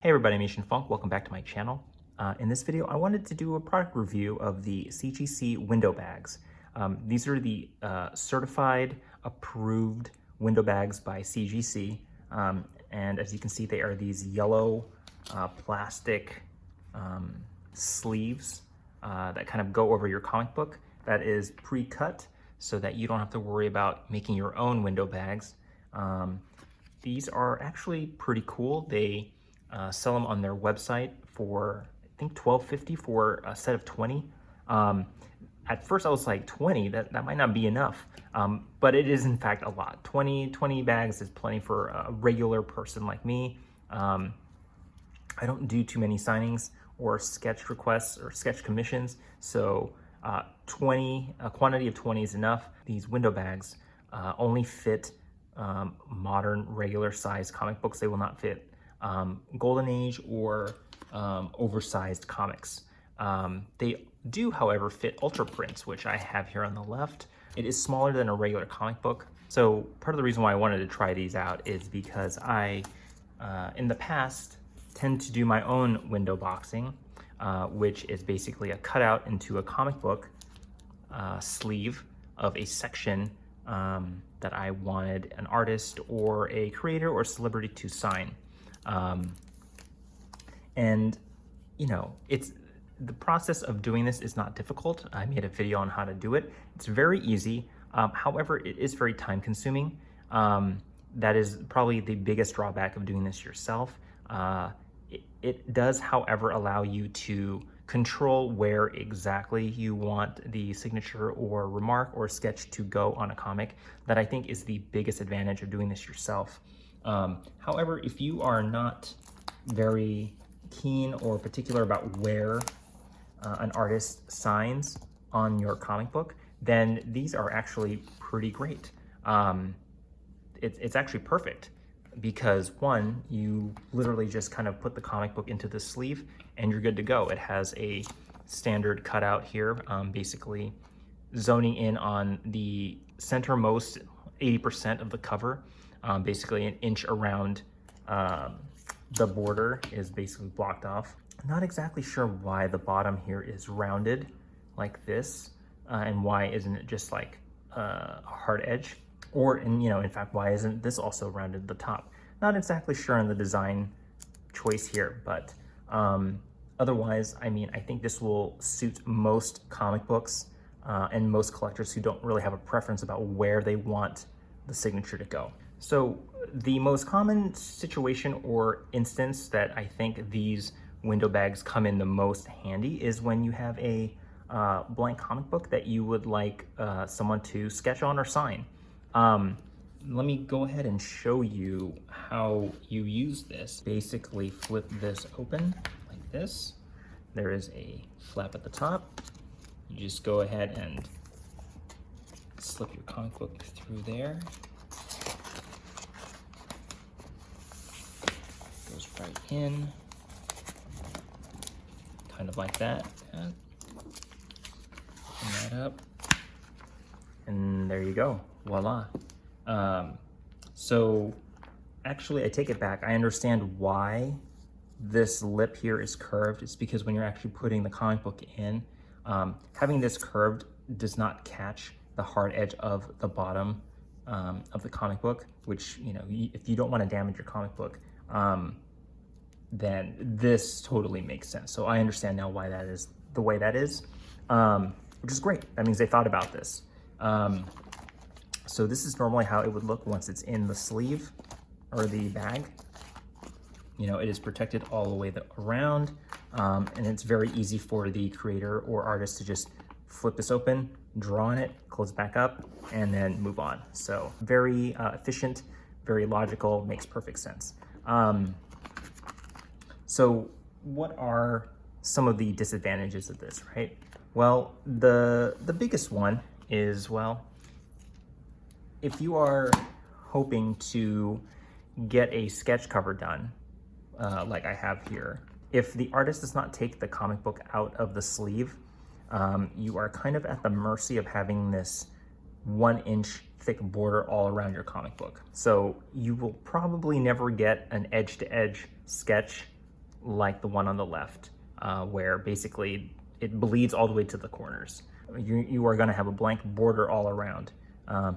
Hey everybody, I'm Asian Funk. Welcome back to my channel. In this video, I wanted to do a product review of the CGC window bags. These are the certified, approved window bags by CGC. And as you can see, they are these yellow plastic sleeves that kind of go over your comic book that is pre-cut so that you don't have to worry about making your own window bags. These are actually pretty cool. They sell them on their website for, I think, $12.50 for a set of 20. At first I was like, 20, that might not be enough, but it is in fact a lot. 20 bags is plenty for a regular person like me. I don't do too many signings or sketch requests or sketch commissions, so a quantity of 20 is enough. These window bags only fit modern regular size comic books. They will not fit Golden Age or oversized comics. They do, however, fit ultra prints, which I have here on the left. It is smaller than a regular comic book. So part of the reason why I wanted to try these out is because I, in the past, tend to do my own window boxing, which is basically a cutout into a comic book sleeve of a section that I wanted an artist or a creator or celebrity to sign. And you know, the process of doing this is not difficult. I made a video on how to do it. It's very easy. However, it is very time consuming. That is probably the biggest drawback of doing this yourself. It does, however, allow you to control where exactly you want the signature or remark or sketch to go on a comic. That I think is the biggest advantage of doing this yourself. However, if you are not very keen or particular about where an artist signs on your comic book, then these are actually pretty great. It's actually perfect because, one, you literally just kind of put the comic book into the sleeve and you're good to go. It has a standard cutout here, basically zoning in on the centermost 80% of the cover. Basically an inch around the border is basically blocked off. I'm not exactly sure why the bottom here is rounded like this, and why isn't it just like a hard edge? Or, in fact, why isn't this also rounded at the top? Not exactly sure on the design choice here, but otherwise, I mean, I think this will suit most comic books and most collectors who don't really have a preference about where they want the signature to go. So the most common situation or instance that I think these window bags come in the most handy is when you have a blank comic book that you would like someone to sketch on or sign. Let me go ahead and show you how you use this. Basically flip this open like this. There is a flap at the top. You just go ahead and slip your comic book through there. Goes right in, kind of like that. Open that up, and there you go, voila. So actually, I take it back. I understand why this lip here is curved. It's because when you're actually putting the comic book in, having this curved does not catch the hard edge of the bottom of the comic book, which, if you don't want to damage your comic book, then this totally makes sense. So I understand now why that is the way that is, which is great. That means they thought about this. So this is normally how it would look once it's in the sleeve or the bag. It is protected all the way around, and it's very easy for the creator or artist to just flip this open, draw on it, close it back up, and then move on. So very efficient, very logical, makes perfect sense. So what are some of the disadvantages of this, right? Well, the biggest one is, well, if you are hoping to get a sketch cover done, like I have here, if the artist does not take the comic book out of the sleeve, you are kind of at the mercy of having this 1-inch thick border all around your comic book. So you will probably never get an edge-to-edge sketch like the one on the left, where basically it bleeds all the way to the corners. You are gonna have a blank border all around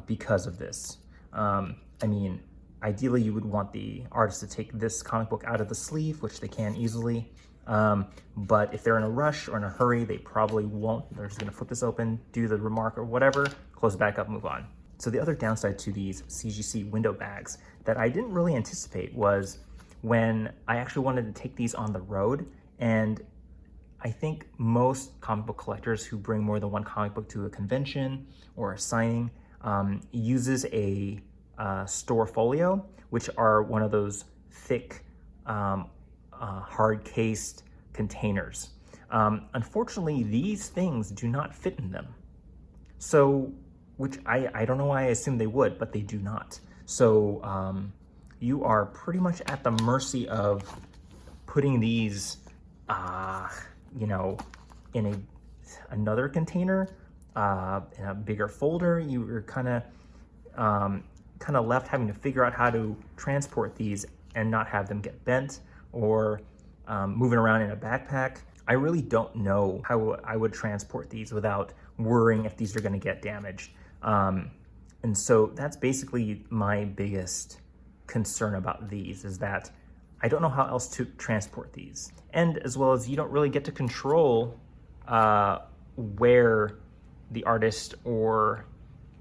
because of this. I mean, ideally you would want the artist to take this comic book out of the sleeve, which they can easily. But if they're in a rush or in a hurry, they probably won't. They're just gonna flip this open, do the remark or whatever, close it back up, move on. So the other downside to these CGC window bags that I didn't really anticipate was when I actually wanted to take these on the road, and I think most comic book collectors who bring more than one comic book to a convention or a signing uses a store folio, which are one of those thick, hard-cased containers. Unfortunately, these things do not fit in them. So, which I don't know why I assumed they would, but they do not. So you are pretty much at the mercy of putting these, you know, in another container, in a bigger folder. You're kind of left having to figure out how to transport these and not have them get bent, or moving around in a backpack. I really don't know how I would transport these without worrying if these are going to get damaged. And so that's basically my biggest concern about these, is that I don't know how else to transport these. And as well as you don't really get to control where the artist or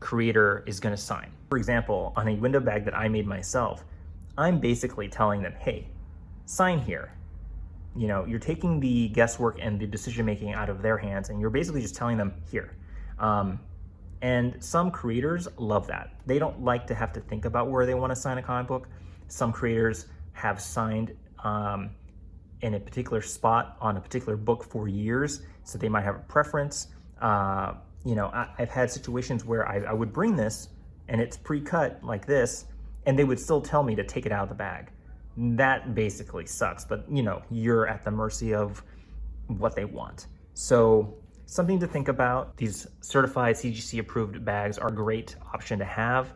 creator is going to sign. For example, on a window bag that I made myself, I'm basically telling them, hey, sign here. You know, you're taking the guesswork and the decision making out of their hands, and you're basically just telling them here. And some creators love that. They don't like to have to think about where they want to sign a comic book. Some creators have signed in a particular spot on a particular book for years, so they might have a preference. You know, I've had situations where I would bring this and it's pre-cut like this, and they would still tell me to take it out of the bag. That basically sucks, but you know, you're at the mercy of what they want. So something to think about. These certified CGC approved bags are a great option to have.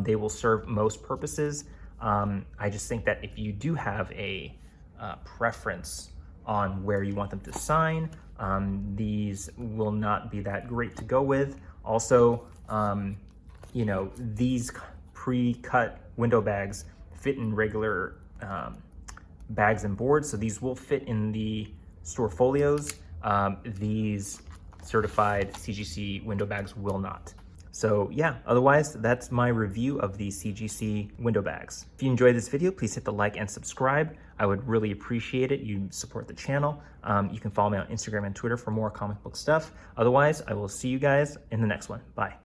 They will serve most purposes. I just think that if you do have a preference on where you want them to sign, these will not be that great to go with. Also, you know, these pre-cut window bags fit in regular bags and boards, so these will fit in the store folios. These certified CGC window bags will not. So yeah, otherwise that's my review of the CGC window bags. If you enjoyed this video, please hit the like and subscribe. I would really appreciate it. You support the channel. You can follow me on Instagram and Twitter for more comic book stuff. Otherwise, I will see you guys in the next one. Bye.